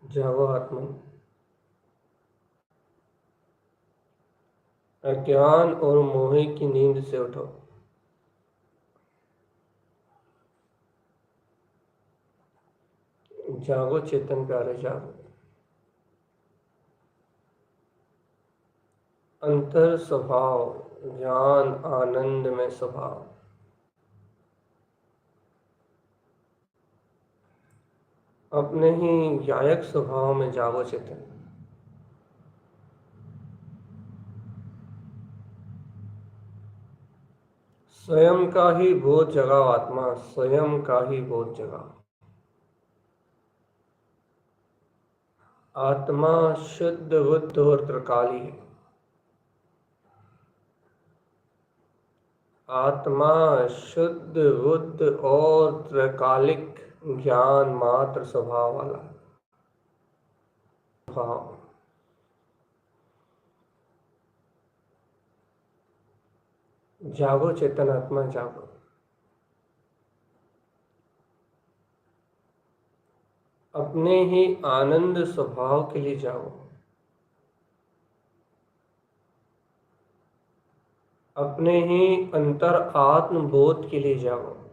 जागो आत्मा, अज्ञान और मोह की नींद से उठो। जागो चेतन प्यारे, जागो। अंतर स्वभाव, ज्ञान आनंद में स्वभाव। अपने ही गायक स्वभाव में जागो चेतन। स्वयं का ही बोध जगाओ आत्मा, स्वयं का ही बोध जगाओ। आत्मा शुद्ध बुद्ध और त्रिकाली है। आत्मा शुद्ध बुद्ध और त्रिकालिक ज्ञान मात्र स्वभाव वाला भाव। जागो चेतन आत्मा, जागो। अपने ही आनंद स्वभाव के लिए जाओ। अपने ही अंतर आत्मबोध के लिए जाओ।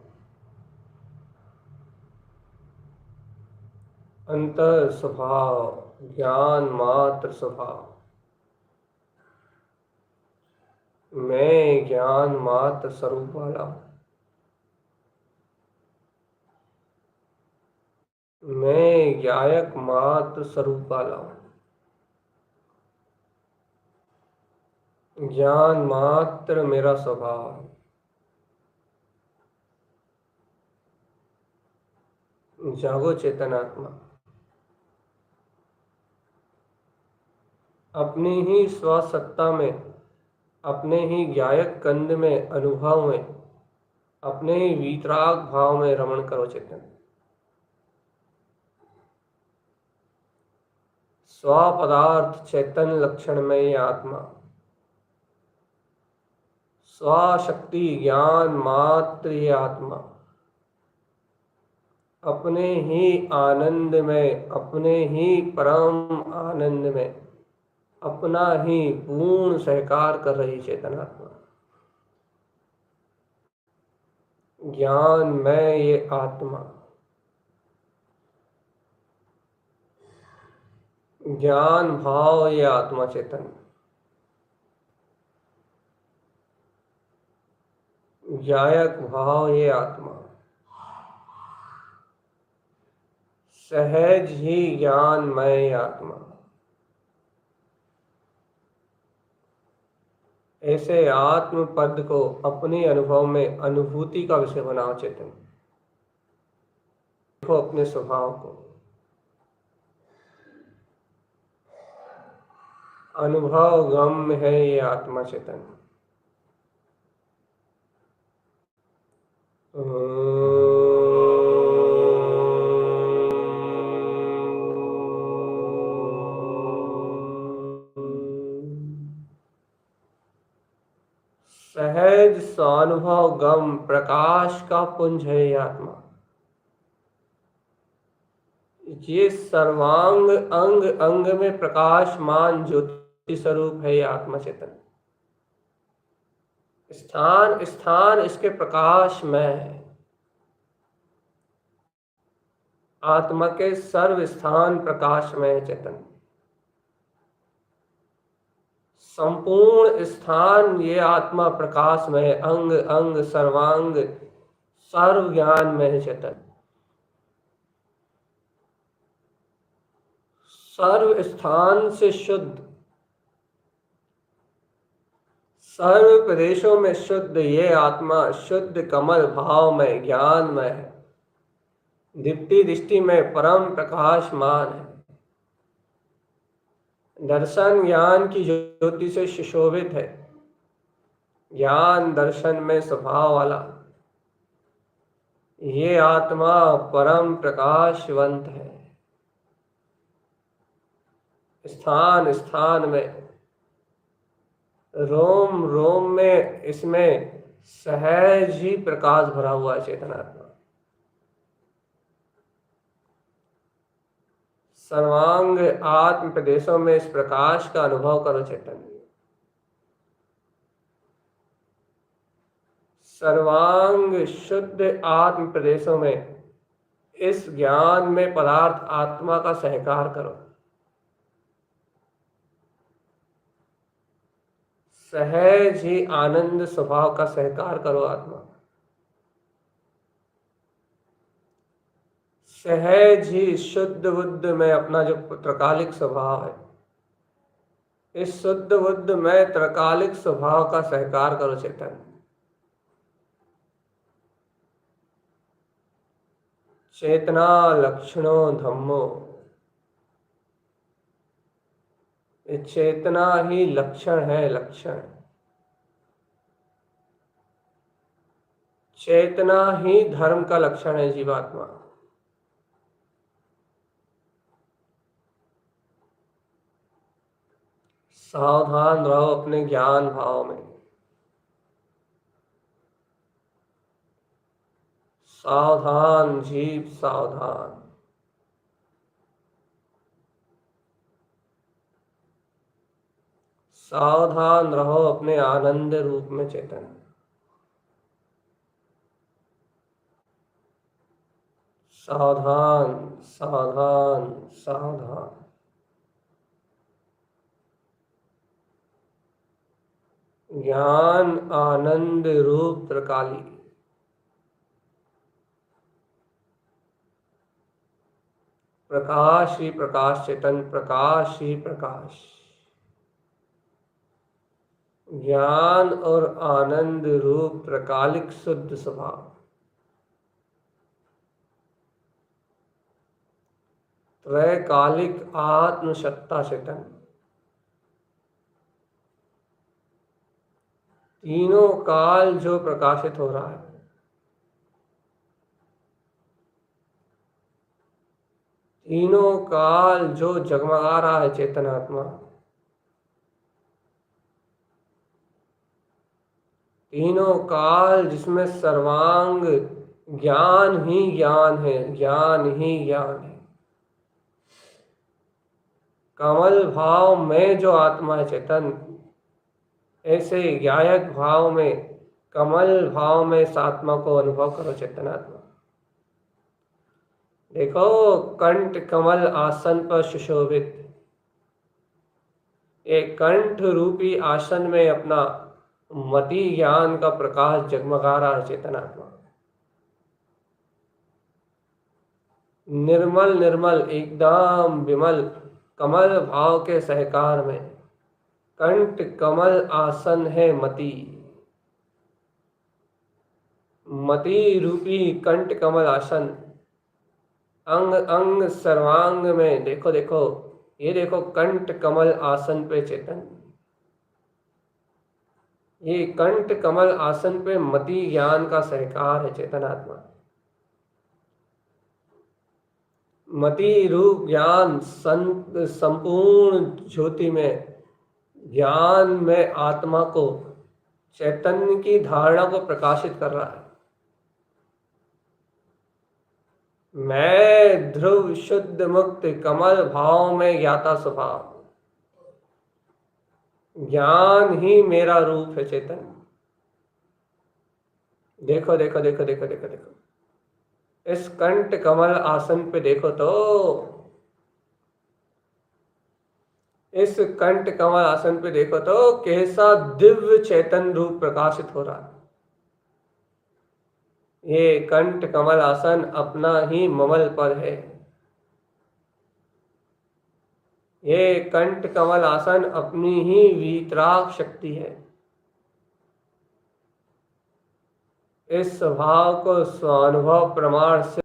अंतर स्वभाव, ज्ञान मात्र स्वभाव। मैं ज्ञान मात्र स्वरूप वाला हूँ। मैं ज्ञायक मात्र स्वरूप वाला हूँ। ज्ञान मात्र मेरा स्वभाव है। जागो चेतन आत्मा, अपनी ही स्वसत्ता में, अपने ही ज्ञायक कंद में, अनुभव में, अपने ही वीतराग भाव में रमण करो चेतन। स्वपदार्थ चेतन लक्षण में ये आत्मा, स्वशक्ति ज्ञान मात्र ये आत्मा, अपने ही आनंद में, अपने ही परम आनंद में अपना ही पूर्ण सहकार कर रही चेतनात्मा। ज्ञान में ये आत्मा, ज्ञान भाव ये आत्मा चेतन, ज्ञायक भाव ये आत्मा, सहज ही ज्ञानमय आत्मा। ऐसे आत्म पद को अपने अनुभव में अनुभूति का विषय बनाओ चेतन। देखो अपने स्वभाव को, अनुभव गम है ये आत्मा चेतन। सहज स्वानुभव गम प्रकाश का पुंज है ये आत्मा। ये सर्वांग अंग अंग में प्रकाशमान ज्योति स्वरूप है ये आत्मा चेतन। स्थान स्थान इसके प्रकाश में है। आत्मा के सर्व स्थान प्रकाश में है चेतन। संपूर्ण स्थान ये आत्मा प्रकाश में है। अंग अंग सर्वांग सर्व ज्ञान में है चेतन। सर्व स्थान से शुद्ध, सर्व प्रदेशों में शुद्ध ये आत्मा शुद्ध कमल भाव में ज्ञान में है। दीप्ति दृष्टि में परम प्रकाशमान है। दर्शन ज्ञान की ज्योति से सुशोभित है। ज्ञान दर्शन में स्वभाव वाला ये आत्मा परम प्रकाशवंत है। स्थान स्थान में, रोम रोम में इसमें सहज ही प्रकाश भरा हुआ है चेतनात्मा। सर्वांग आत्म प्रदेशों में इस प्रकाश का अनुभव करो चेतन। सर्वांग शुद्ध आत्म प्रदेशों में इस ज्ञान में पदार्थ आत्मा का सहकार करो। सहज ही आनंद स्वभाव का सहकार करो आत्मा। सहज ही शुद्ध बुद्ध में अपना जो त्रकालिक स्वभाव है, इस शुद्ध बुद्ध में त्रकालिक स्वभाव का सहकार करो चेतन। चेतना लक्षणों धम्मो, चेतना ही लक्षण है। लक्षण चेतना ही धर्म का लक्षण है जीवात्मा। सावधान रहो अपने ज्ञान भाव में। सावधान जीव सावधान। सावधान रहो अपने आनंद रूप में चेतन। सावधान सावधान सावधान। ज्ञान आनंद रूप त्रिकाली। प्रकाश ही प्रकाश, चेतन प्रकाश ही प्रकाश। ज्ञान और आनंद रूप त्रिकालिक शुद्ध स्वभाव। त्रैकालिक आत्म सत्ता चेतन। तीनों काल जो प्रकाशित हो रहा है, तीनों काल जो जगमगा रहा है चेतन आत्मा, तीनों काल जिसमें सर्वांग ज्ञान ही ज्ञान है, ज्ञान ही ज्ञान है। कमल भाव में जो आत्मा है चेतन, ऐसे गायक भाव में, कमल भाव में इस आत्मा को अनुभव करो चेतन आत्मा। देखो कंठ कमल आसन पर सुशोभित, एक कंठ रूपी आसन में अपना मति ज्ञान का प्रकाश जगमगा रहा है चेतन आत्मा। निर्मल निर्मल एकदम विमल कमल भाव के सहकार में कंठ कमल आसन है मति। मति रूपी कंठ कमल आसन अंग अंग सर्वांग में, देखो देखो ये देखो कंठ कमल आसन पे चेतन, ये कंठ कमल आसन पे मति ज्ञान का सहकार है चेतन आत्मा। मति रूप ज्ञान संपूर्ण ज्योति में, ज्ञान में आत्मा को, चैतन्य की धारणा को प्रकाशित कर रहा है। मैं ध्रुव शुद्ध मुक्त कमल भाव में ज्ञाता स्वभाव, ज्ञान ही मेरा रूप है चेतन। देखो देखो देखो देखो देखो देखो इस कंठ कमल आसन पे देखो तो, इस कंठ कमल आसन पे देखो तो कैसा दिव्य चेतन रूप प्रकाशित हो रहा है। ये कंठ कमल आसन अपना ही ममल पर है। ये कंठ कमल आसन अपनी ही वीतराग शक्ति है। इस स्वभाव को स्वानुभव प्रमाण से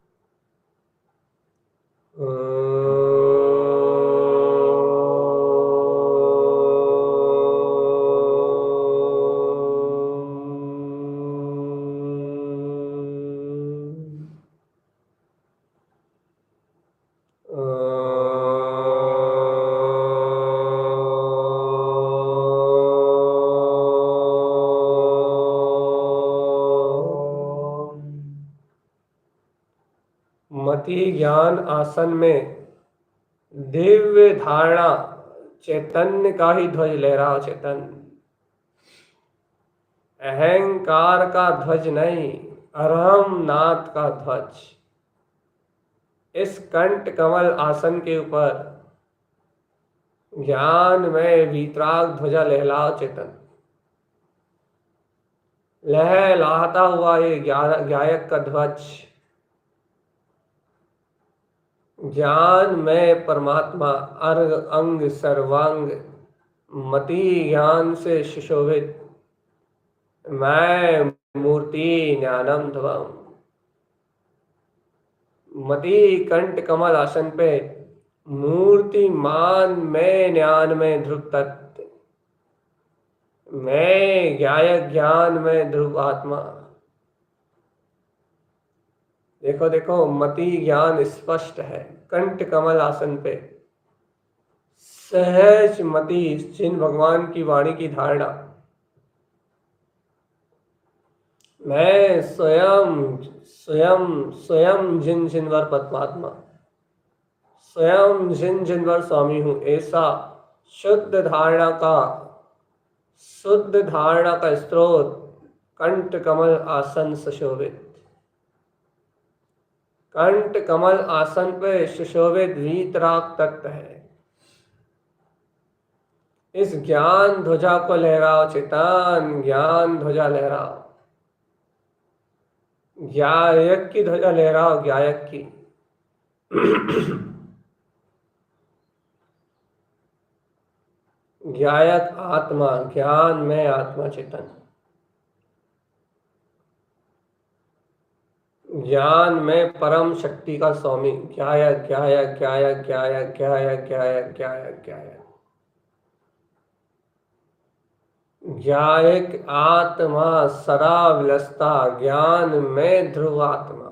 मति ज्ञान आसन में दिव्य धारणा चैतन्य का ही ध्वज लहराओ चेतन। अहंकार का ध्वज नहीं, अरहम नाथ का ध्वज। इस कंठ कमल आसन के ऊपर ज्ञान में वीतराग ध्वजा लहलाओ चेतन। लहलाता हुआ ये गायक का ध्वज, ज्ञान में परमात्मा अर्घ अंग सर्वांग मति ज्ञान से सुशोभित, मैं मूर्ति ज्ञानम ध्वम। मति कंठ कमल आसन पे मूर्तिमान में ज्ञान में ध्रुव तत्व, मैं गायक ज्ञान में ध्रुव आत्मा। देखो देखो मति ज्ञान स्पष्ट है कंठ कमल आसन पे। सहज मति जिन भगवान की वाणी की धारणा, मैं स्वयं स्वयं स्वयं जिन जिनवर परमात्मा, स्वयं जिन जिनवर स्वामी हूं, ऐसा शुद्ध धारणा का स्रोत कंठ कमल आसन सुशोभित। कंठ कमल आसन पे सुशोभित वीतराग तत्व है। इस ज्ञान ध्वजा को लहराओ चेतन, ज्ञान ध्वजा लहराओ, ज्ञायक की ध्वजा लहराओ, ज्ञायक की। ज्ञायक आत्मा, ज्ञान में आत्मा चेतन, ज्ञान में परम शक्ति का स्वामी, ज्ञायक ज्ञायक ज्ञायक ज्ञायक ज्ञायक ज्ञायक ज्ञायक ज्ञायक ज्ञायक आत्मा, सदा विलसता ज्ञान में ध्रुव आत्मा,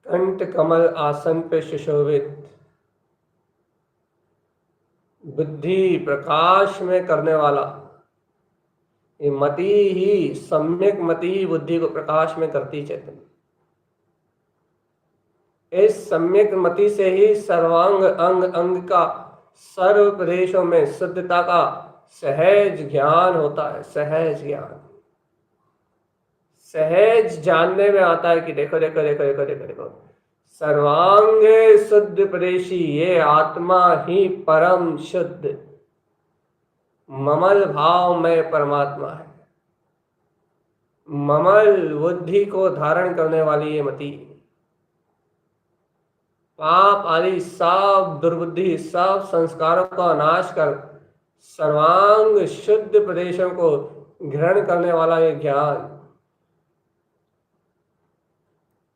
कंठ कमल आसन पे सुशोभित, बुद्धि प्रकाश में करने वाला। ये मति ही, सम्यक मति ही बुद्धि को प्रकाश में करती चेतन। इस सम्यक मति से ही सर्वांग अंग अंग का सर्व प्रदेशों में शुद्धता का सहज ज्ञान होता है। सहज ज्ञान सहज जानने में आता है कि देखो देखो देखो देखो देखो देखो, सर्वांग शुद्ध प्रदेशी ये आत्मा ही परम शुद्ध ममल भाव में परमात्मा है। ममल बुद्धि को धारण करने वाली ये मति, पाप आदि सब दुर्बुद्धि, सब संस्कारों का नाश कर सर्वांग शुद्ध प्रदेशों को ग्रहण करने वाला ये ज्ञान,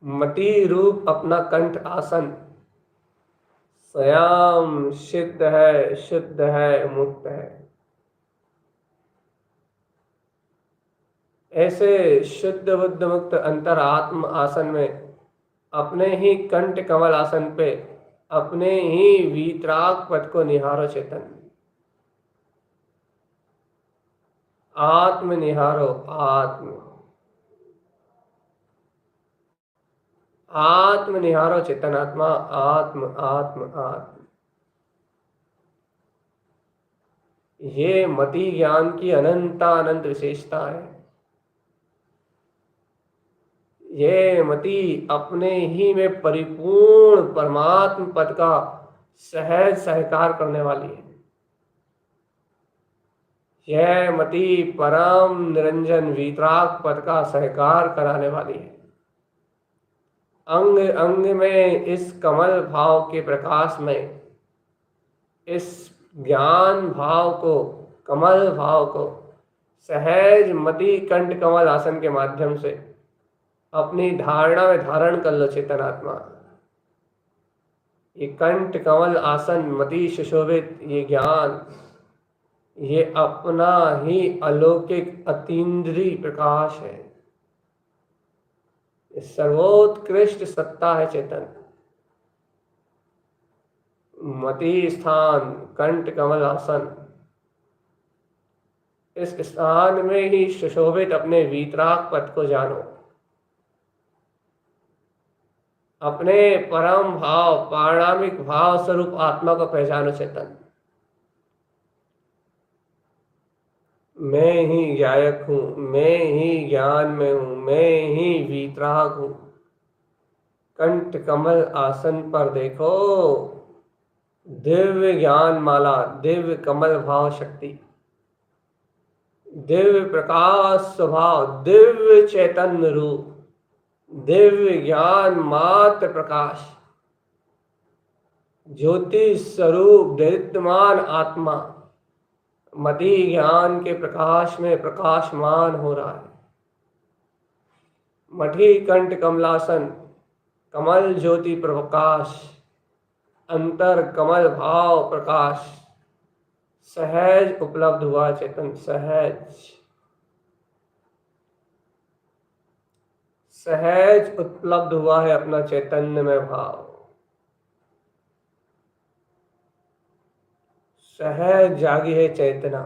मति रूप अपना कंठ आसन स्वयं सिद्ध है, शुद्ध है, मुक्त है। ऐसे शुद्ध बुद्ध मुक्त अंतरात्म आसन में, अपने ही कंठ कमल आसन पे, अपने ही वीतराग पद को निहारो चेतन। आत्म निहारो, आत्म निहारो चेतन आत्मा, आत्म आत्म आत्म। ये मति ज्ञान की अनंता अनंत विशेषता है। ये मति अपने ही में परिपूर्ण परमात्म पद का सहज सहकार करने वाली है। यह मति परम निरंजन वीतराग पद का सहकार कराने वाली है। अंग अंग में इस कमल भाव के प्रकाश में, इस ज्ञान भाव को, कमल भाव को सहज मति कंठ कमल आसन के माध्यम से अपनी धारणा में धारण कर लो चेतन आत्मा। ये कंठ कमल आसन, मति सुशोभित ये ज्ञान, ये अपना ही अलौकिक अतीन्द्रिय प्रकाश है। सर्वोत्कृष्ट सत्ता है चेतन। मति स्थान कंठ कमल आसन, इस स्थान में ही सुशोभित अपने वीतराग पद को जानो। अपने परम भाव, पारणामिक भाव स्वरूप आत्मा को पहचानो चेतन। मैं ही ज्ञायक हूं, मैं ही ज्ञान में हूं, मैं ही वीतराग हूं। कंठ कमल आसन पर देखो, दिव्य ज्ञान माला, दिव्य कमल भाव शक्ति, दिव्य प्रकाश स्वभाव, दिव्य चैतन्य रूप, दिव्य ज्ञान मात्र प्रकाश, ज्योति स्वरूप दीप्तमान आत्मा मति ज्ञान के प्रकाश में प्रकाशमान हो रहा है। मठि कंठ कमलासन, कमल ज्योति प्रकाश, अंतर कमल भाव प्रकाश सहज उपलब्ध हुआ चेतन। सहज सहज उपलब्ध हुआ है अपना चैतन्य में भाव। सहज जागी है चेतना।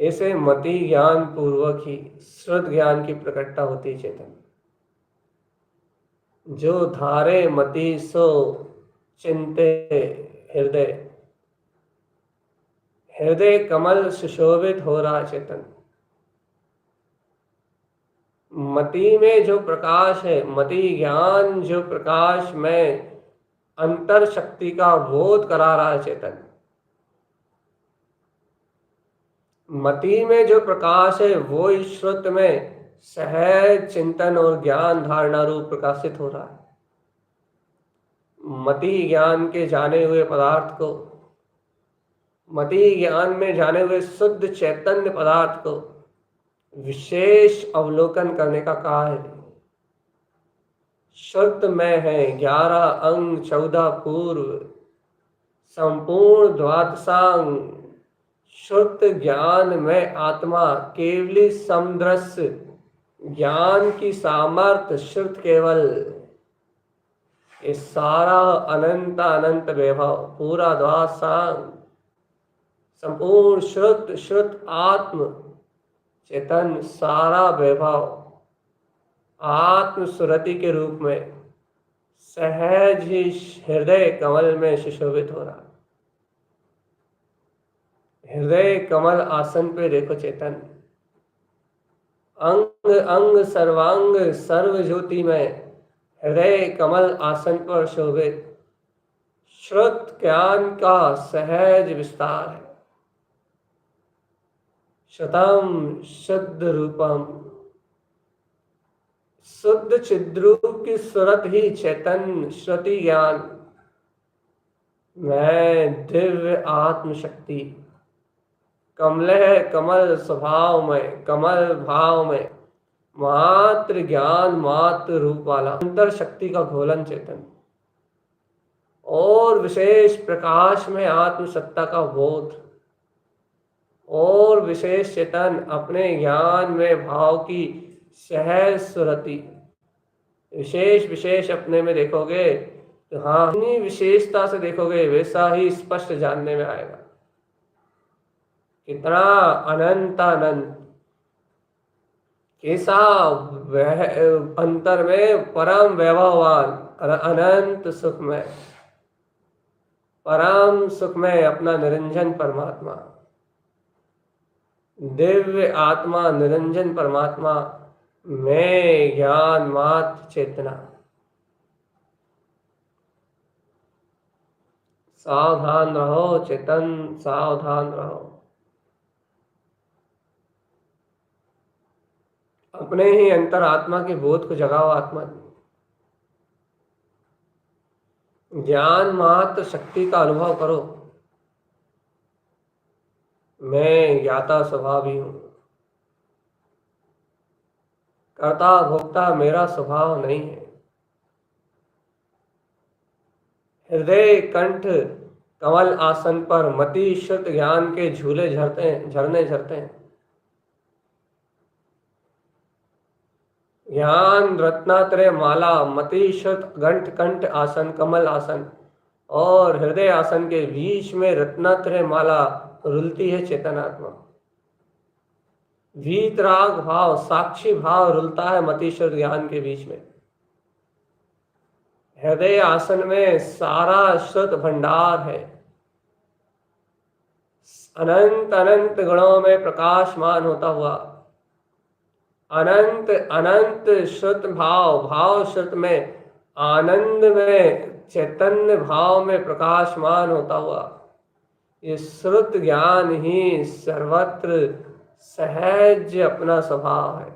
ऐसे मति ज्ञान पूर्वक ही श्रुत ज्ञान की प्रकटता होती चेतन। जो धारे मति सो चिंते हृदय। हृदय कमल सुशोभित हो रहा चेतन। मति में जो प्रकाश है, मति ज्ञान जो प्रकाश में अंतर शक्ति का बोध करा रहा है चेतन। मति में जो प्रकाश है वो इस श्रुत में सहज चिंतन और ज्ञान धारणा रूप प्रकाशित हो रहा है। मति ज्ञान के जाने हुए पदार्थ को, मति ज्ञान में जाने हुए शुद्ध चैतन्य पदार्थ को विशेष अवलोकन करने का कहा है। श्रुत में है 11 अंग 14 पूर्व संपूर्ण द्वादशांग। श्रुत ज्ञान में आत्मा केवली समदृश्य ज्ञान की सामर्थ्य श्रुत केवल। ये सारा अनंत अनंत वैभव पूरा द्वादशांग संपूर्ण श्रुत श्रुत आत्म चेतन सारा वैभव आत्म सुरति के रूप में सहज ही हृदय कमल में सुशोभित हो रहा। हृदय कमल आसन पे देखो चेतन, अंग अंग सर्वांग सर्व ज्योति में हृदय कमल आसन पर शोभित श्रुत ज्ञान का सहज विस्तार है। शतम शुद्ध रूपम, शुद्ध चिद्रूप की सुरत ही चैतन्य श्रुति ज्ञान मैं दिव्य आत्म शक्ति कमल है कमल स्वभाव में कमल भाव में मात्र ज्ञान मात्र रूप वाला अंतर शक्ति का घोलन चेतन और विशेष प्रकाश में आत्म सत्ता का बोध और विशेष चेतन अपने ज्ञान में भाव की सहज सुरति। विशेष विशेष अपने में देखोगे तो हाँ इतनी विशेषता से देखोगे वैसा ही स्पष्ट जानने में आएगा। कितना अनंत अनंत कैसा अंतर में परम वैभववान अनंत सुख में परम सुख में अपना निरंजन परमात्मा दिव्य आत्मा निरंजन परमात्मा में ज्ञान मात्र चेतना। सावधान रहो चेतन, सावधान रहो। अपने ही अंतर आत्मा के बोध को जगाओ। आत्मा ज्ञान मात्र शक्ति का अनुभव करो। मैं ज्ञाता स्वभावी हूं, कर्ता भोक्ता मेरा स्वभाव नहीं है। हृदय कंठ कमल आसन पर मति श्रुत ज्ञान के झूले झरने झरते हैं। ज्ञान रत्नात्रय माला मति श्रुत गंठ कंठ आसन कमल आसन और हृदय आसन के बीच में रत्नात्रय माला रुलती है चेतन आत्मा। वीतराग भाव साक्षी भाव रुलता है मतिश्वर ज्ञान के बीच में। हृदय आसन में सारा श्रुत भंडार है। अनंत अनंत गुणों में प्रकाशमान होता हुआ अनंत अनंत श्रुत भाव भाव श्रुत में आनंद में चैतन्य भाव में प्रकाशमान होता हुआ ये श्रुत ज्ञान ही सर्वत्र सहज अपना स्वभाव है।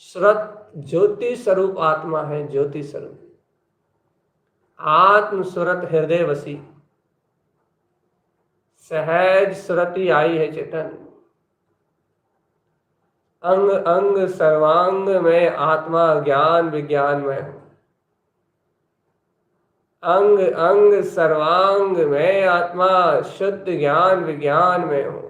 श्रुत ज्योति स्वरूप आत्मा है। ज्योति स्वरूप आत्म सुरत हृदय वसी सहज सुरति आई है चेतन। अंग अंग सर्वांग में आत्मा ज्ञान विज्ञान में हूं। अंग अंग सर्वांग में आत्मा शुद्ध ज्ञान विज्ञान में हूं।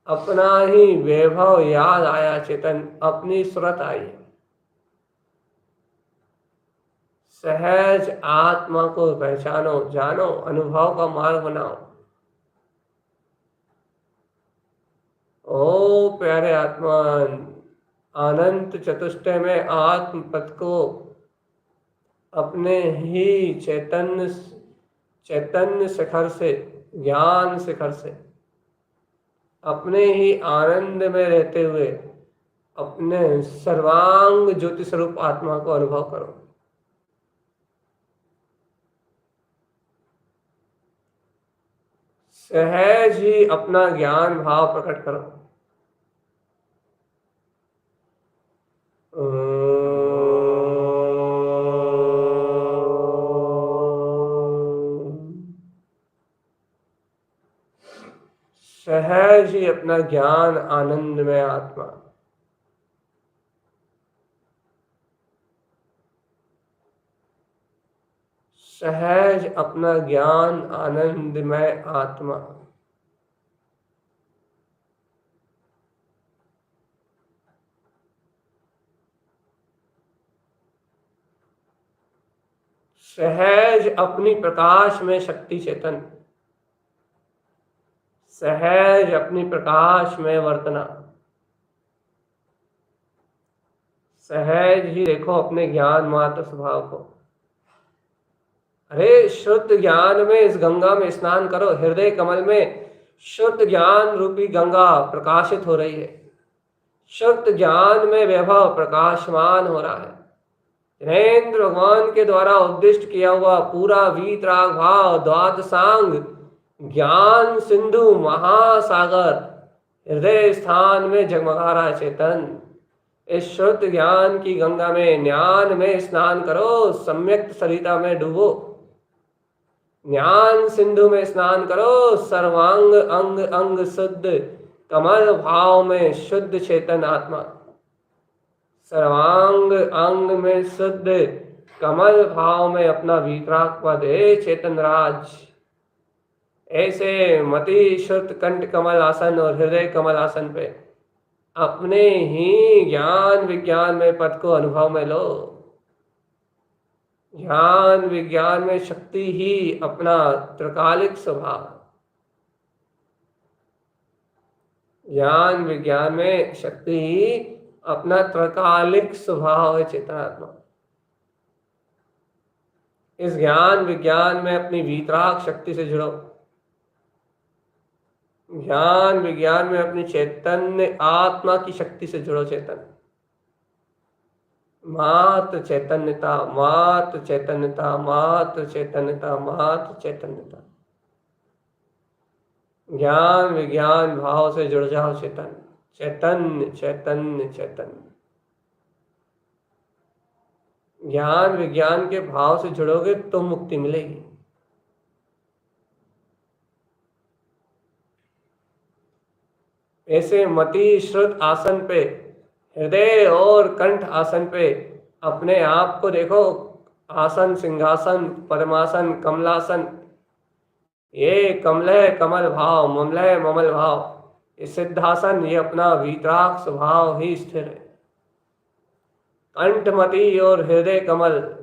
अपना ही वैभव याद आया चेतन, अपनी सुरत आई। सहज आत्मा को पहचानो, जानो, अनुभव का मार्ग बनाओ। ओ प्यारे आत्मा, अनंत चतुष्टय में आत्म पद को अपने ही चैतन्य शिखर से, ज्ञान शिखर से, अपने ही आनंद में रहते हुए अपने सर्वांग ज्योति स्वरूप आत्मा को अनुभव करो। सहज ही अपना ज्ञान भाव प्रकट करो। सहज ही अपना ज्ञान आनंद में आत्मा, सहज अपना ज्ञान आनंद में आत्मा। सहज अपनी प्रकाश में शक्ति चेतन, सहज अपनी प्रकाश में वर्तना, सहज ही देखो अपने ज्ञान मात्र स्वभाव को। अरे शुद्ध ज्ञान में इस गंगा में स्नान करो। हृदय कमल में शुद्ध ज्ञान रूपी गंगा प्रकाशित हो रही है। शुद्ध ज्ञान में वैभव प्रकाशमान हो रहा है। नरेंद्र भगवान के द्वारा उद्दिष्ट किया हुआ पूरा वीतराग भाव द्वादशांग ज्ञान सिंधु महासागर हृदय स्थान में जगमगा रहा है चेतन। इस शुद्ध ज्ञान की गंगा में ज्ञान में स्नान करो, सम्यक सरिता में डूबो, ज्ञान सिंधु में स्नान करो, सर्वांग अंग अंग शुद्ध कमल भाव में शुद्ध चेतन आत्मा, सर्वांग अंग में शुद्ध कमल भाव में अपना वीतराग पद है चेतन राज। ऐसे मति शुद्ध कंठ कमल आसन और हृदय कमल आसन पे अपने ही ज्ञान विज्ञान में पद को अनुभव में लो। ज्ञान विज्ञान में शक्ति ही अपना त्रिकालिक स्वभाव, ज्ञान विज्ञान में शक्ति ही अपना त्रिकालिक स्वभाव है चेतनात्मा। इस ज्ञान विज्ञान में अपनी वीतराग शक्ति से जुड़ो। ज्ञान विज्ञान में अपनी चैतन्य आत्मा की शक्ति से जुड़ो। चेतन मात्र चैतन्यता, मात्र चैतन्यता, मात्र चैतन्यता, मात्र चैतन्यता। ज्ञान विज्ञान भाव से जुड़ जाओ। चेतन चैतन्य चैतन्य चैतन्य। ज्ञान विज्ञान के भाव से जुड़ोगे तो मुक्ति मिलेगी। ऐसे मति श्रुत आसन पे, हृदय और कंठ आसन पे अपने आप को देखो। आसन सिंहासन, पद्मासन, कमलासन, ये कमलय कमल भाव, ममलय ममल भाव, ये सिद्धासन, ये अपना वीतराग स्वभाव ही स्थिर है। कंठमति और हृदय कमल,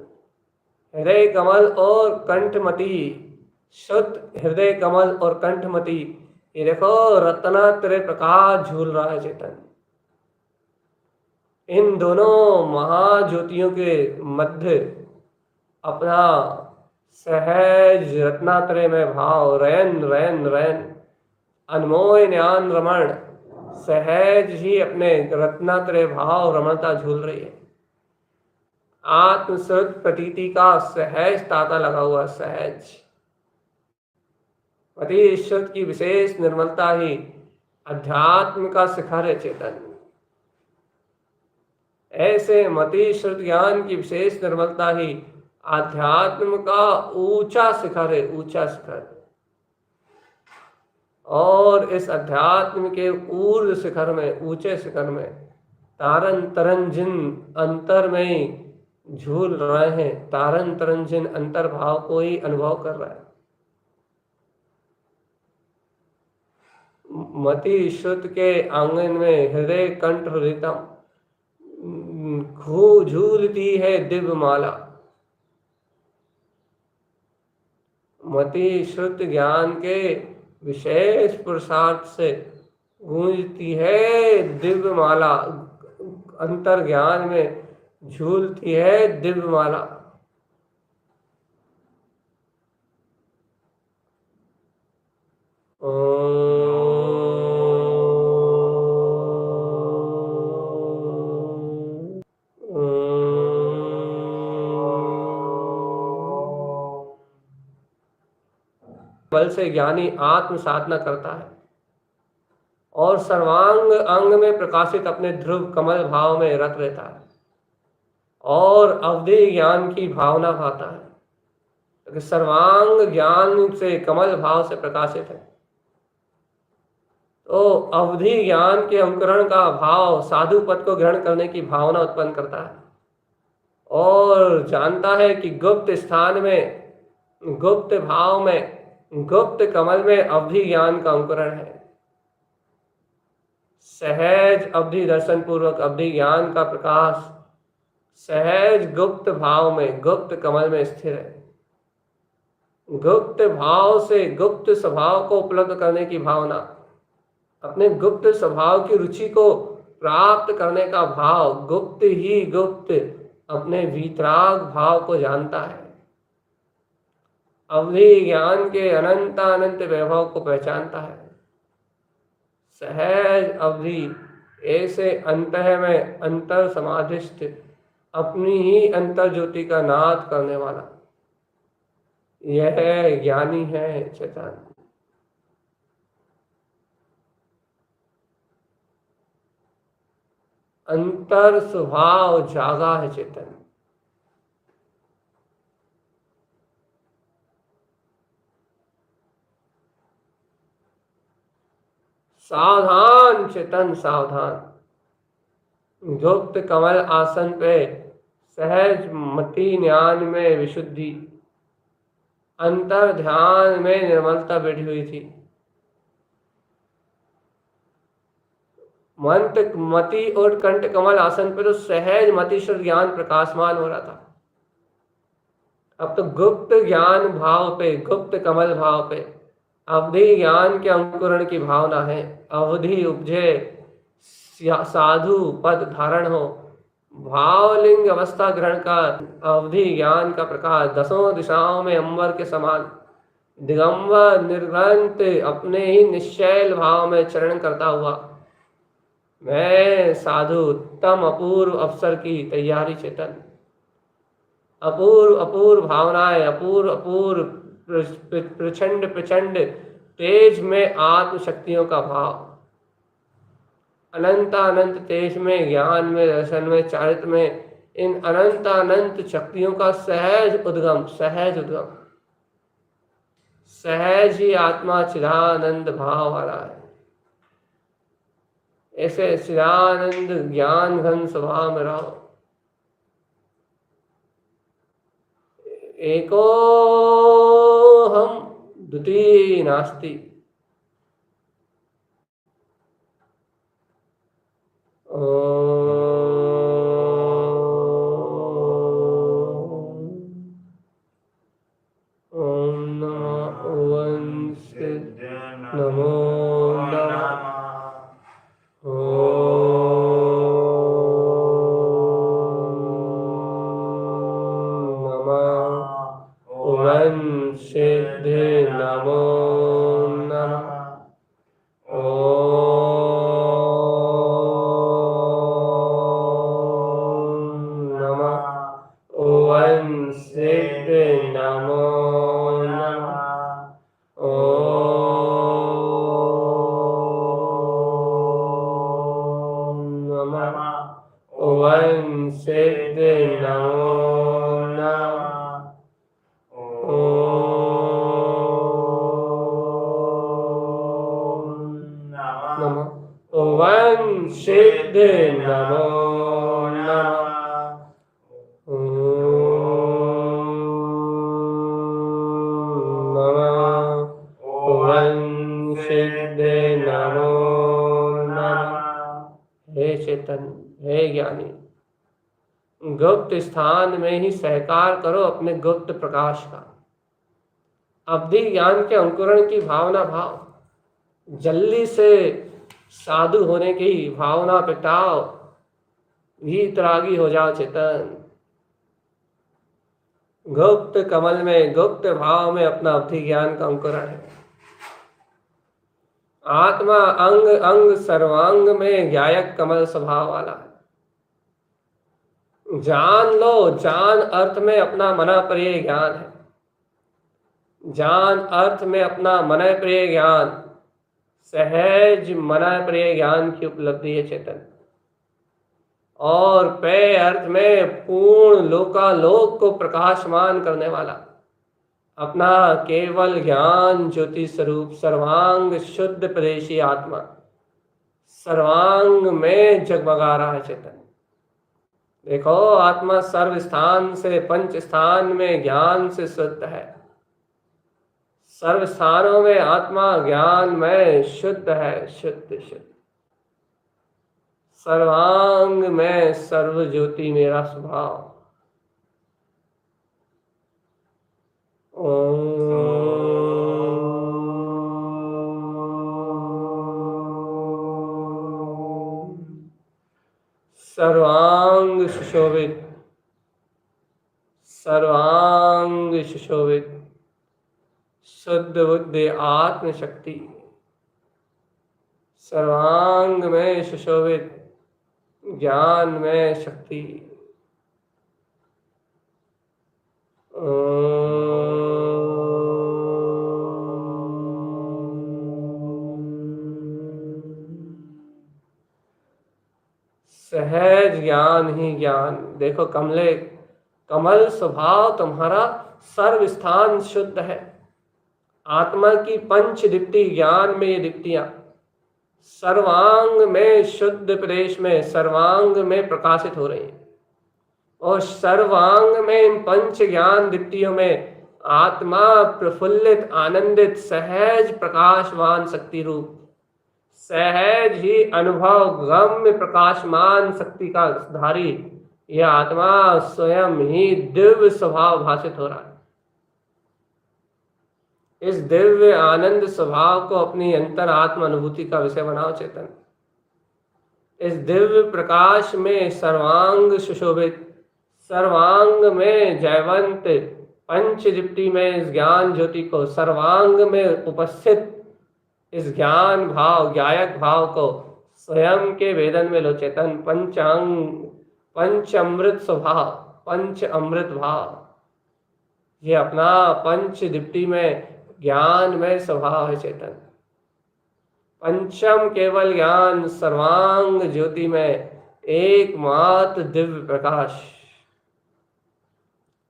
हृदय कमल और कंठमति, शुद्ध हृदय कमल और कंठमति, ये देखो रत्नात्रय प्रकाश झूल रहा है चेतन। इन दोनों महाज्योतियों के मध्य अपना सहज रत्नात्रय में भाव, रयन रयन रयन, अनमोय ज्ञान रमण, सहज ही अपने रत्नात्रय भाव रमणता झूल रही है। आत्मश्रुत प्रतीति का सहज ताता लगा हुआ, सहज पति शुद्ध की विशेष निर्मलता ही अध्यात्म का शिखर है चेतन। ऐसे मति शुद्ध ज्ञान की विशेष निर्मलता ही आध्यात्म का ऊंचा शिखर है, ऊंचा शिखर। और इस अध्यात्म के ऊर्ध्व शिखर में, ऊंचे शिखर में तारन तरन जिन अंतर में झूल रहे हैं, तारन तरन जिन अंतर भाव को ही अनुभव कर रहा है। मति शुद्ध के आंगन में हृदय कंठ हृदयतम झूलती है दिव्य माला। मति शुद्ध ज्ञान के विशेष पुरुषार्थ से गूंजती है दिव्य माला, अंतर ज्ञान में झूलती है दिव्य माला। बल से ज्ञानी आत्म साधना करता है और सर्वांग अंग में प्रकाशित अपने ध्रुव कमल भाव में रत रहता है और अवधि ज्ञान की भावना भाता है, क्योंकि सर्वांग ज्ञान से कमल भाव से प्रकाशित है। तो अवधि ज्ञान के अंकुरण का भाव साधु पद को ग्रहण करने की भावना उत्पन्न करता है और जानता है कि गुप्त स्थान में, गुप्त भाव में, गुप्त कमल में अवधि ज्ञान का अंकुरण है। सहज अवधि दर्शन पूर्वक अवधि ज्ञान का प्रकाश सहज गुप्त भाव में, गुप्त कमल में स्थिर है। गुप्त भाव से गुप्त स्वभाव को उपलब्ध करने की भावना, अपने गुप्त स्वभाव की रुचि को प्राप्त करने का भाव, गुप्त ही गुप्त अपने वीतराग भाव को जानता है। अवधि ज्ञान के अनंत अनंत वैभव को पहचानता है। सहज अवधि ऐसे अंतः में अंतर समाधिस्थ अपनी ही अंतर ज्योति का नाद करने वाला, यह ज्ञानी है चेतन। अंतर स्वभाव जागा है चेतन। सावधान चेतन सावधान, गुप्त कमल आसन पे सहज मति ज्ञान में विशुद्धि, अंतर ध्यान में निर्मलता बैठी हुई थी। मंत मति और कंठ कमल आसन पे तो सहज मतिश्वर ज्ञान प्रकाशमान हो रहा था। अब तो गुप्त ज्ञान भाव पे, गुप्त कमल भाव पे अवधि ज्ञान के अंकुरण की भावना है। अवधि उपजे साधु पद धारण हो, भावलिंग अवस्था ग्रहण का अवधि ज्ञान का प्रकाश दसों दिशाओं में अंबर के समान दिगंबर निर्ग्रंथ अपने ही निश्चल भाव में चरण करता हुआ मैं साधु उत्तम अपूर्व अवसर की तैयारी चेतन। अपूर्व अपूर्व भावनाएं, अपूर्व अपूर्व प्रचंड प्रचंड तेज में आत्म शक्तियों का भाव, अनंत अनंत तेज में, ज्ञान में, दर्शन में, चारित्र में, इन अनंत अनंत शक्तियों का सहज उद्गम, सहज उद्गम, सहज ही आत्मा चिदानंद भाव वाला है। ऐसे चिदानंद ज्ञान घन स्वभाव में रहो। एको हम द्वितीय नास्ति। गुप्त स्थान में ही सहकार करो अपने गुप्त प्रकाश का। अवधि ज्ञान के अंकुरण की भावना भाव, जल्दी से साधु होने की भावना प्रगटाओ। वीतरागी हो जाओ चेतन। गुप्त कमल में, गुप्त भाव में अपना अवधि ज्ञान का अंकुरण है। आत्मा अंग अंग सर्वांग में ज्ञायक कमल स्वभाव वाला है। जान लो, जान अर्थ में अपना मना प्रिय ज्ञान है। जान अर्थ में अपना मन प्रिय ज्ञान, सहज मन प्रिय ज्ञान की उपलब्धि है चेतन। और पे अर्थ में पूर्ण लोकालोक को प्रकाशमान करने वाला अपना केवल ज्ञान ज्योति स्वरूप सर्वांग शुद्ध प्रदेशी आत्मा सर्वांग में जगमगा रहा है चेतन। देखो, आत्मा सर्व स्थान से पंच स्थान में ज्ञान से शुद्ध है। सर्व स्थानों में आत्मा ज्ञान में शुद्ध है, शुद्ध शुद्ध। सर्वांग में सर्व ज्योति मेरा स्वभाव। सर्वांग सुशोभित, सर्वांग सुशोभित शुद्ध बुद्धि आत्म शक्ति, सर्वांग में सुशोभित ज्ञान में शक्ति। सहज ज्ञान ही ज्ञान। देखो कमले, कमल स्वभाव तुम्हारा सर्व स्थान शुद्ध है। आत्मा की पंच दीप्ति ज्ञान में ये दीप्तियां सर्वांग में शुद्ध प्रदेश में सर्वांग में प्रकाशित हो रही हैं। और सर्वांग में इन पंच ज्ञान दीप्तियों में आत्मा प्रफुल्लित आनंदित सहज प्रकाशवान शक्ति रूप, सहज ही अनुभव गम्य प्रकाशमान शक्ति का धारी यह आत्मा स्वयं ही दिव्य स्वभाव भाषित हो रहा है। इस दिव्य आनंद स्वभाव को अपनी अंतर आत्म अनुभूति का विषय बनाओ चेतन। इस दिव्य प्रकाश में सर्वांग सुशोभित, सर्वांग में जयवंत पंच दीप्ति में इस ज्ञान ज्योति को सर्वांग में उपस्थित इस ज्ञान भाव ज्ञायक भाव को स्वयं के वेदन में लो चेतन। पंचांग पंच अमृत स्वभाव, पंच अमृत भाव, ये अपना पंच दीप्ति में ज्ञान में स्वभाव है चेतन। पंचम केवल ज्ञान सर्वांग ज्योति में एकमात्र दिव्य प्रकाश।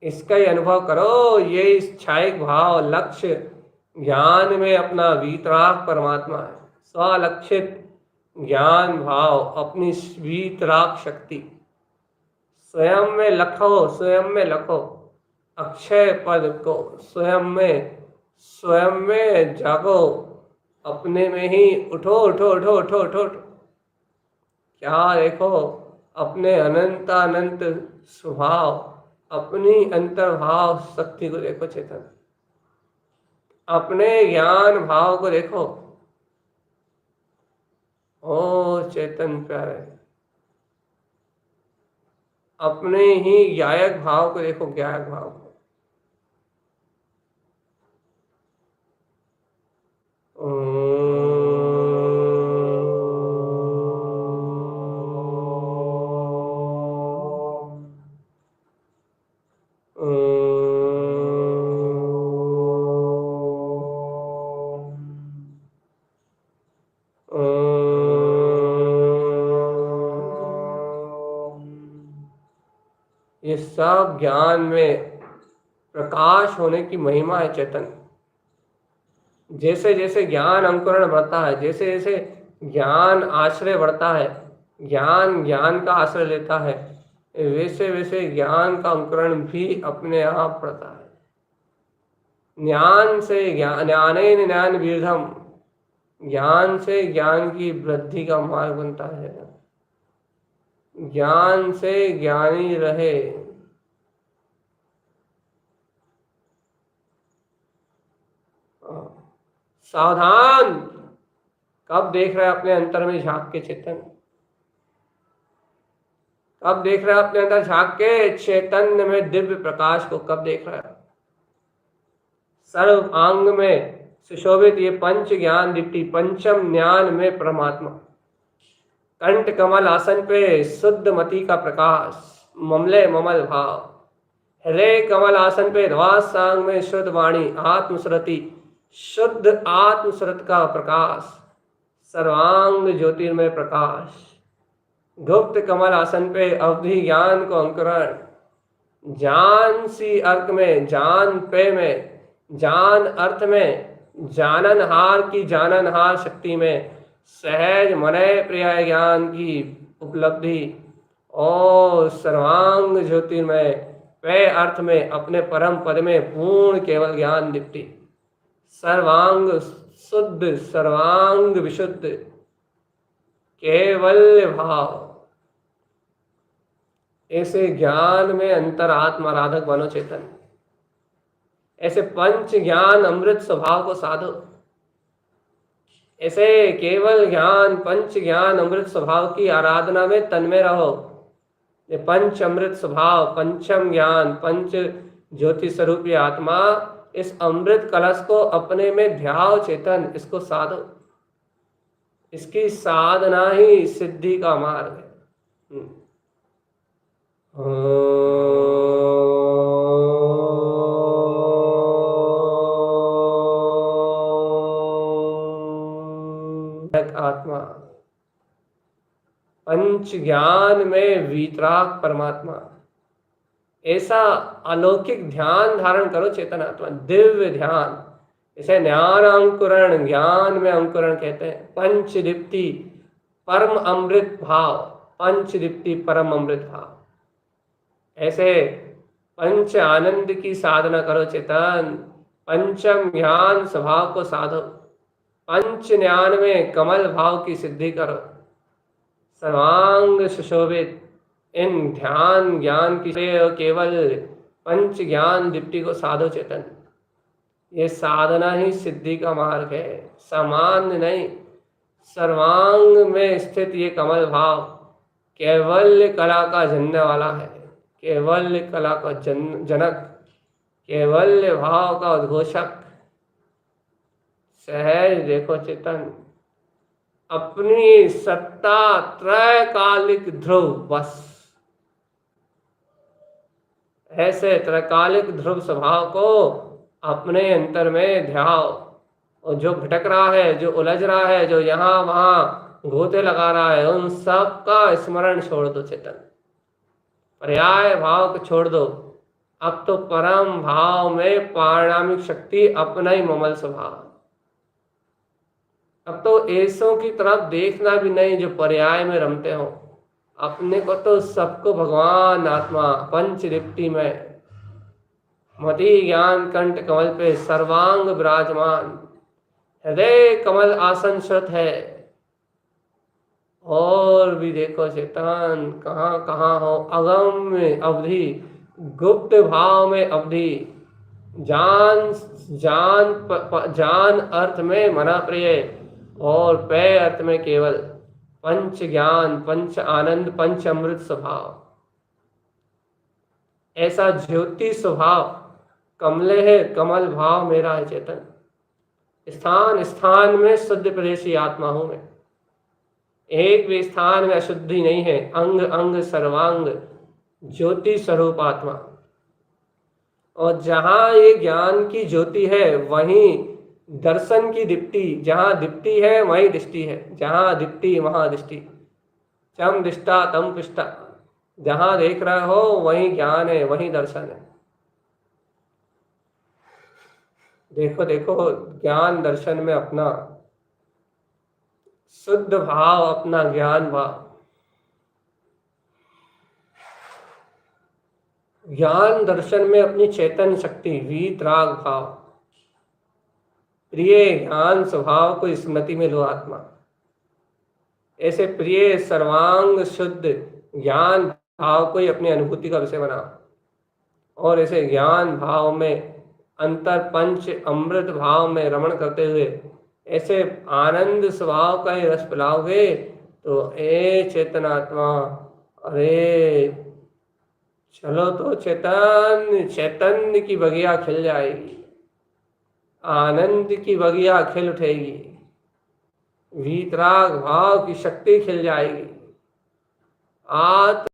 इसका ही अनुभव करो। ये इस छायक भाव लक्ष्य ज्ञान में अपना वीतराग परमात्मा है। स्वलक्षित ज्ञान भाव अपनी वीतराग शक्ति स्वयं में लखो, स्वयं में लखो अक्षय पद को स्वयं में जागो, अपने में ही उठो उठो उठो उठो उठो उठो। क्या देखो, अपने अनंत अनंत स्वभाव, अपनी अंतर्भाव शक्ति को देखो चेतन। अपने ज्ञान भाव को देखो। ओ चेतन प्यारे, अपने ही ज्ञायक भाव को देखो, ज्ञायक भाव को। ये सब ज्ञान में प्रकाश होने की महिमा है चेतन। जैसे जैसे ज्ञान अंकुरण बढ़ता है, जैसे जैसे ज्ञान आश्रय बढ़ता है, ज्ञान ज्ञान का आश्रय लेता है, वैसे वैसे ज्ञान का अंकुरण भी अपने आप बढ़ता है। ज्ञान से ज्ञानेन ज्ञान विर्धम, ज्ञान से ज्ञान की वृद्धि का मार्ग बनता है। ज्ञान से ज्ञानी रहे। सावधान, कब देख रहे हैं अपने अंतर में झांक के चेतन। कब देख रहा है अपने अंदर झांक के? चैतन्य में दिव्य प्रकाश को कब देख रहा है? सर्व अंग में सुशोभित ये पंच ज्ञान दीप्ति, पंचम ज्ञान में परमात्मा। कंठ कमल आसन पे शुद्ध मति का प्रकाश, ममले ममल भाव। हृदय कमल आसन पे ध्वास सांग में शुद्ध वाणी, आत्मश्रुति, शुद्ध आत्मश्रुत का प्रकाश, सर्वांग ज्योतिर्मय प्रकाश। गुप्त कमल आसन पे अवधि ज्ञान को अंकुरण, जान सी अर्क में, जान पे में, जान अर्थ में, जाननहार की जाननहार शक्ति में, सहज मनय प्रिय ज्ञान की उपलब्धि और सर्वांग ज्योतिर्मय पे अर्थ में अपने परम पद में पूर्ण केवल ज्ञान दीप्ति, सर्वांग शुद्ध, सर्वांग विशुद्ध, केवल भाव। ऐसे ज्ञान में अंतरात्मा आराधक बनो चेतन। ऐसे पंच ज्ञान अमृत स्वभाव को साधो। ऐसे केवल ज्ञान, पंच ज्ञान अमृत स्वभाव की आराधना में तन्मय रहो। ये पंच अमृत स्वभाव, पंचम ज्ञान, पंच ज्योति स्वरूपी आत्मा, इस अमृत कलश को अपने में ध्याओ चेतन, इसको साधो। इसकी साधना ही सिद्धि का मार्ग है। आत्मा, पंच ज्ञान में वीतराग परमात्मा। ऐसा अलौकिक ध्यान धारण करो चेतन आत्मा, दिव्य ध्यान। इसे ज्ञान अंकुरण, ज्ञान में अंकुरण कहते हैं। पंच दीप्ति परम अमृत भाव, पंच दीप्ति परम अमृत भाव। ऐसे पंच आनंद की साधना करो चेतन। पंचम ज्ञान स्वभाव को साधो। पंच ज्ञान में कमल भाव की सिद्धि करो। सर्वांग सुशोभित इन ध्यान ज्ञान की केवल पंच ज्ञान दीप्ति को साधो चेतन। ये साधना ही सिद्धि का मार्ग है, सामान्य नहीं। सर्वांग में स्थित ये कमल भाव केवल्य कला का जनने वाला है, केवल्य कला का जनक, केवल्य भाव का उद्घोषक। सहज देखो चेतन, अपनी सत्ता त्रैकालिक ध्रुव बस। ऐसे त्रैकालिक ध्रुव स्वभाव को अपने अंतर में ध्याओ। और जो भटक रहा है, जो उलझ रहा है, जो यहाँ वहां गोते लगा रहा है, उन सब का स्मरण छोड़ दो चेतन। पर्याय भाव को छोड़ दो। अब तो परम भाव में पारिणामिक शक्ति अपना ही ममल स्वभाव। अब तो ऐसों की तरफ देखना भी नहीं जो पर्याय में रमते हो। अपने को तो सबको भगवान आत्मा पंच दीप्ति में मति ज्ञान कंठ कमल पे सर्वांग विराजमान, हृदय कमल आसन श्रुत है। और भी देखो चेतन कहाँ कहाँ हो, अगम में अवधि, गुप्त भाव में अवधि, जान जान जान अर्थ में मना प्रिय और पे अर्थ में केवल, पंच ज्ञान, पंच आनंद, पंच अमृत स्वभाव। ऐसा ज्योति स्वभाव कमले है, कमल भाव मेरा है चेतन। स्थान स्थान में शुद्ध प्रदेशी आत्मा हूं मैं, एक भी स्थान में अशुद्धि नहीं है। अंग अंग सर्वांग ज्योति स्वरूप आत्मा। और जहां ये ज्ञान की ज्योति है वहीं दर्शन की दीप्ति, जहां दीप्ति है वहीं दृष्टि है, जहां दीप्ति वहां दृष्टि। चम दृष्टा तम पुष्टा, जहां देख रहे हो वहीं ज्ञान है, वहीं दर्शन है। देखो देखो ज्ञान दर्शन में अपना शुद्ध भाव, अपना ज्ञान भाव। ज्ञान दर्शन में अपनी चेतन शक्ति, वीतराग भाव, प्रिय ज्ञान स्वभाव को स्मृति में लो आत्मा। ऐसे प्रिय सर्वांग शुद्ध ज्ञान भाव को ही अपनी अनुभूति का विषय बनाओ। और ऐसे ज्ञान भाव में अंतर पंच अमृत भाव में रमण करते हुए ऐसे आनंद स्वभाव का ही रस पिलाओगे तो ए चेतनात्मा अरे चलो तो चैतन्य चैतन्य की बगिया खिल जाएगी, आनंद की बगिया खिल उठेगी, वीतराग भाव की शक्ति खिल जाएगी। आत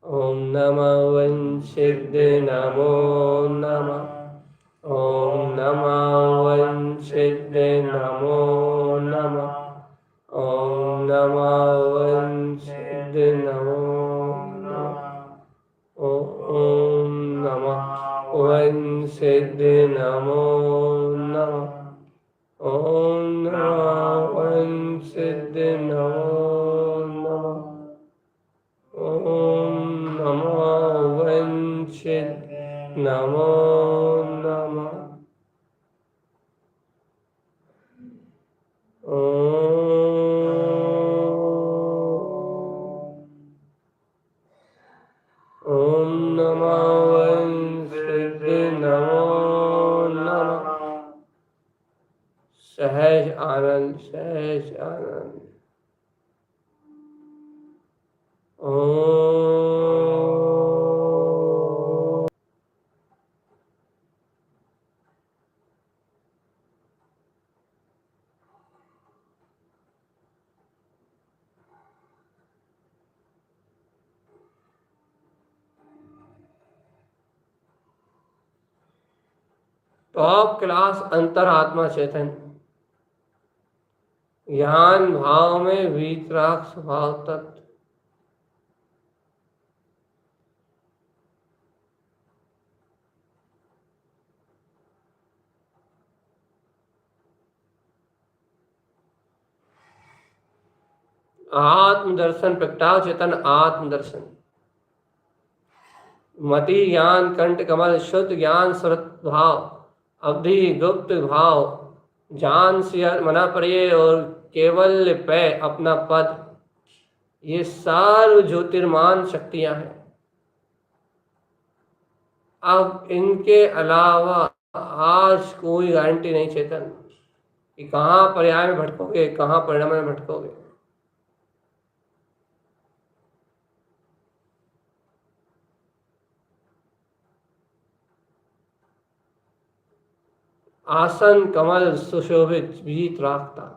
ओम नमः वंशिद नमो नमः, ओम नमः वंशिद नमो नमः, ओम नमः वंशिद नमो नमः, ओम नमः वंशिद नमो नमः, ओम नमः वंशिद नमो नमः, ओम नमः वंशिद नमो नमः, ओम नमः वंशिद नमो नमः। सहज आनंद, सहज आनंद। ओम टॉप क्लास अंतरात्मा चेतन, ज्ञान भाव में वीतराग स्वभाव तत्व, आत्मदर्शन प्रगटाव चेतन आत्मदर्शन, मति ज्ञान कंठ कमल शुद्ध ज्ञान सुरत भाव, अवधि गुप्त भाव, जान से मना परिये और केवल पे अपना पद, ये सर्व ज्योतिर्मान शक्तियां हैं। अब इनके अलावा आज कोई गारंटी नहीं चेतन कि कहाँ पर्याय में भटकोगे, कहाँ परिणाम में भटकोगे। आसन कमल सुशोभित वीत राखता,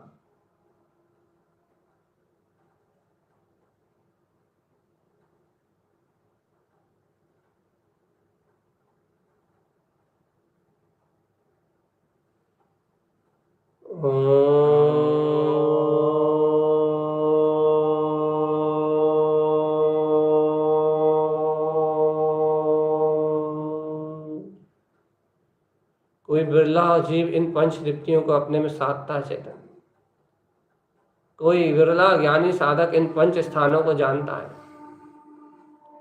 कोई बिरला जीव इन पंचदीप्तियों को अपने में साधता है चेतन, कोई विरला ज्ञानी साधक इन पंच स्थानों को जानता है,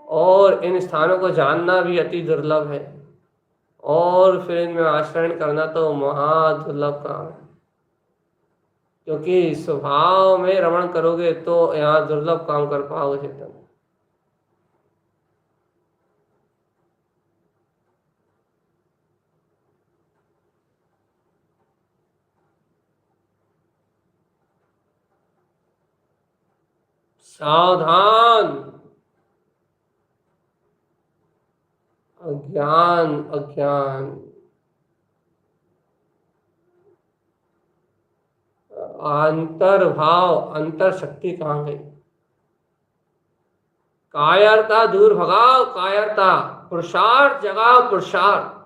और इन स्थानों को जानना भी अति दुर्लभ है, और फिर इनमें आचरण करना तो महादुर्लभ काम है। क्योंकि स्वभाव में रमण करोगे तो यहाँ दुर्लभ काम कर पाओगे चेतन। सावधान, अज्ञान अज्ञान, अंतर भाव अंतर शक्ति कहाँ गई। कायरता दूर भगाओ, कायरता पुरुषार्थ जगाओ, पुरुषार्थ।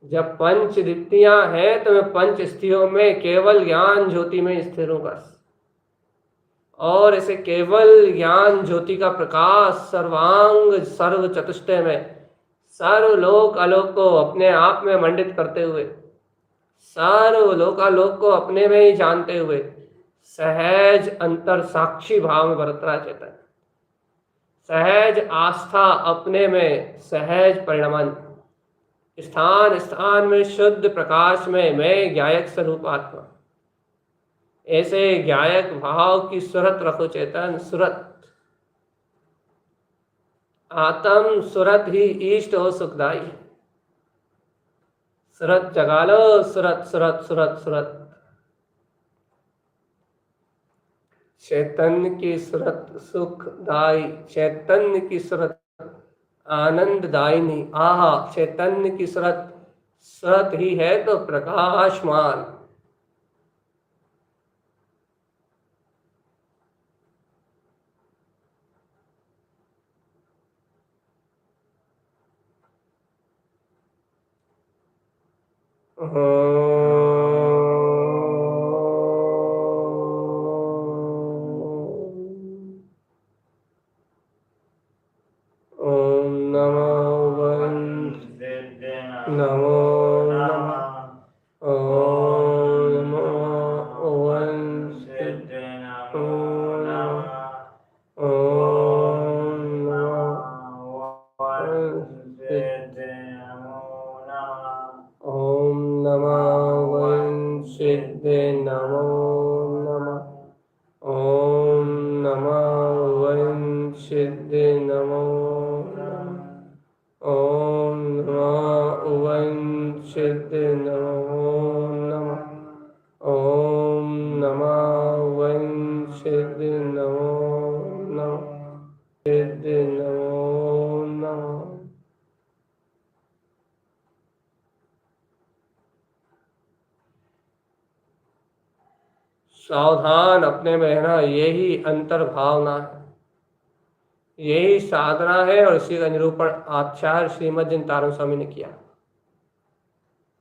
जब पंच दीप्तियां हैं तो मैं पंच स्थितियों में केवल ज्ञान ज्योति में स्थिर हूं बस, और इसे केवल ज्ञान ज्योति का प्रकाश सर्वांग सर्व चतुष्टय में सर्वलोक आलोक को अपने आप में मंडित करते हुए, सर्वलोकालोक को अपने में ही जानते हुए सहज अंतर साक्षी भाव में बरत रहा चेतन, सहज आस्था अपने में, सहज परिणमन, स्थान स्थान में शुद्ध प्रकाश में मैं ज्ञायक स्वरूप आत्मा। ऐसे ज्ञायक भाव की सुरत रखो चेतन, सुरत। आत्म सुरत ही इष्ट हो सुखदाई। सुरत जगा लो, सुरत सुरत सुरत सुरत। चैतन्य की सूरत सुखदाई, चैतन्य की सूरत आनंददायिनी। आहा, चैतन्य की सूरत, सूरत ही है तो प्रकाशमान। ओम नमो नमो नमः। ओम नमो ओम ओम नमः सिद्धे नमो नमः। ओम नमः सिद्धे नमो नमः। ओम नमः सिद्धे नमो नमः। ओम नमः सिद्धे नमो नमः। सिद्धे नमो नमः। सावधान अपने में रहना, यही अंतर्भावना है, यही साधना है। और इसी का निरूपण आचार्य श्रीमद् जिनतारण स्वामी ने किया।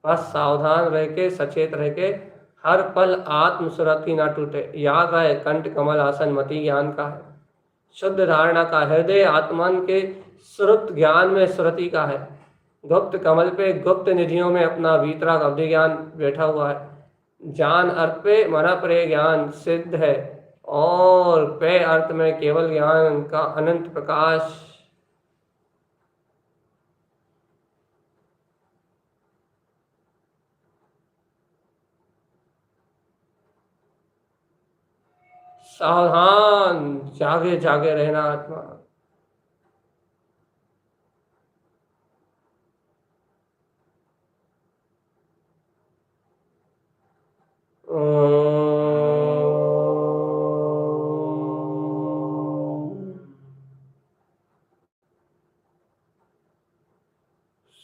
बस सावधान रह के, सचेत रह के, हर पल आत्म सुरति ना टूटे। याद रहे, कंठ कमल आसन मति ज्ञान का है, शुद्ध धारणा का। हृदय आत्मन के श्रुत ज्ञान में सुरति का है। गुप्त कमल पे, गुप्त निधियों में अपना वीतराग अवधि ज्ञान बैठा हुआ है। जान अर्थ पे, मना परे ज्ञान सिद्ध है। और पे अर्थ में केवल ज्ञान का अनंत प्रकाश। सावधान, जागे जागे रहना आत्मा।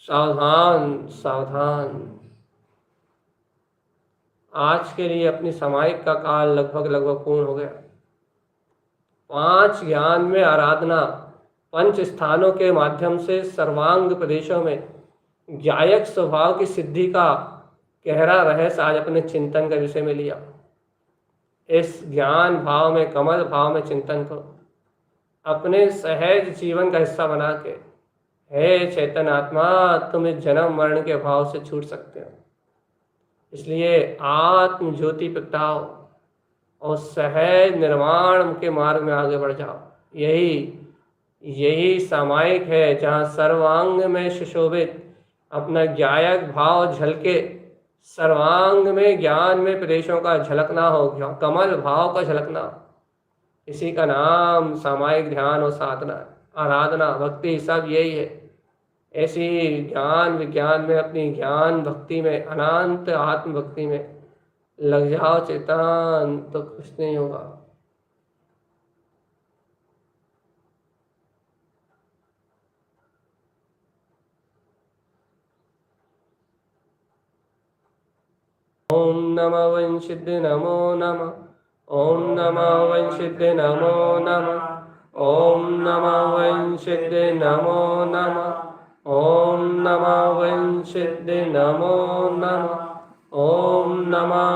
सावधान सावधान। आज के लिए अपनी सामायिक का काल लगभग पूर्ण हो गया। 5 ज्ञान में आराधना, 5 स्थानों के माध्यम से सर्वांग प्रदेशों में ज्ञायक स्वभाव की सिद्धि का गहरा रहस्य आज अपने चिंतन का विषय में लिया। इस ज्ञान भाव में, कमल भाव में चिंतन को अपने सहज जीवन का हिस्सा बना के, हे चैतन्य आत्मा, तुम इस जन्म मरण के भाव से छूट सकते हो। इसलिए आत्म ज्योति प्रगटाओ और सहज निर्वाण के मार्ग में आगे बढ़ जाओ। यही सामायिक है, जहाँ सर्वांग में सुशोभित अपना ज्ञायक भाव झलके, सर्वांग में ज्ञान में प्रदेशों का झलकना हो, कमल भाव का झलकना। इसी का नाम सामायिक ध्यान और साधना, आराधना, भक्ति सब यही है। ऐसी ज्ञान विज्ञान में, अपनी ज्ञान भक्ति में, अनंत आत्म भक्ति में लग जाओ चेतन, तो कुछ नहीं होगा। ओम नमः वंशिद्ध नमो नमः। ओम नमः वंशिद्ध नमो नमः। ओम नमः वंशिद्ध नमो नमः। ओम नमः वंशिद्ध नमो नमः। ओम नमः